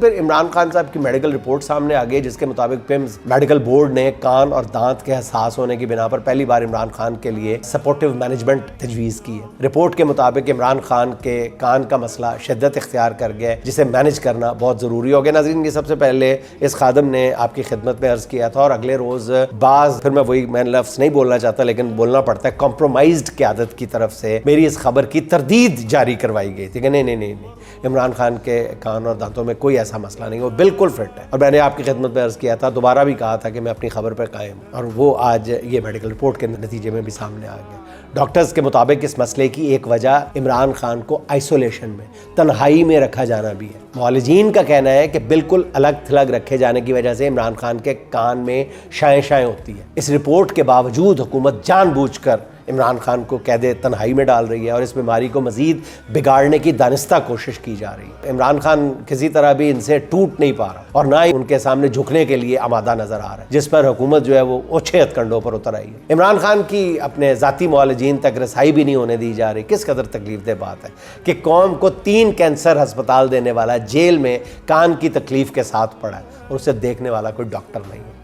फिर इमरान खान साहब की मेडिकल रिपोर्ट सामने आ गई जिसके मुताबिक पिम्स मेडिकल बोर्ड ने कान और दांत के हसास होने की बिना पर पहली बार इमरान खान के लिए सपोर्टिव मैनेजमेंट तजवीज़ की है। रिपोर्ट के मुताबिक इमरान खान के कान का मसला शिद्दत इख्तियार कर गया है जिसे मैनेज करना बहुत ज़रूरी हो गया। नाज़रीन, ये सबसे पहले इस खादम ने आपकी खिदमत में अर्ज़ किया था और अगले रोज़ फिर मैं लफ्ज़ नहीं बोलना चाहता लेकिन बोलना पड़ता है, कॉम्प्रोमाइज्ड क़यादत की तरफ से मेरी इस खबर की तरदीद जारी करवाई गई थी कि नहीं, इमरान खान के कान और दांतों में कोई ऐसा मसला नहीं, वो बिल्कुल फिट है। और मैंने आपकी खिदमत में अर्ज़ किया था, दोबारा भी कहा था कि मैं अपनी खबर पर कायम, और वो आज ये मेडिकल रिपोर्ट के नतीजे में भी सामने आ गया। डॉक्टर्स के मुताबिक इस मसले की एक वजह इमरान खान को आइसोलेशन में, तन्हाई में रखा जाना भी है। मुआलिजीन का कहना है कि बिल्कुल अलग थलग रखे जाने की वजह से इमरान खान के कान में शाएं होती है। इस रिपोर्ट के बावजूद हुकूमत जानबूझकर इमरान खान को कैदे तन्हाई में डाल रही है और इस बीमारी को मजीद बिगाड़ने की दानिस्ता कोशिश की जा रही है। इमरान खान किसी तरह भी इनसे टूट नहीं पा रहा और ना ही उनके सामने झुकने के लिए आमादा नजर आ रहा है, जिस पर हुकूमत जो है वो ओछे हथकंडों पर उतर आई है। इमरान खान की अपने जाती मुआलिजीन तक रसाई भी नहीं होने दी जा रही। किस कदर तकलीफदेह बात है कि कौम को 3 कैंसर अस्पताल देने वाला जेल में कान की तकलीफ के साथ पड़ा है और उसे देखने वाला कोई डॉक्टर नहीं है।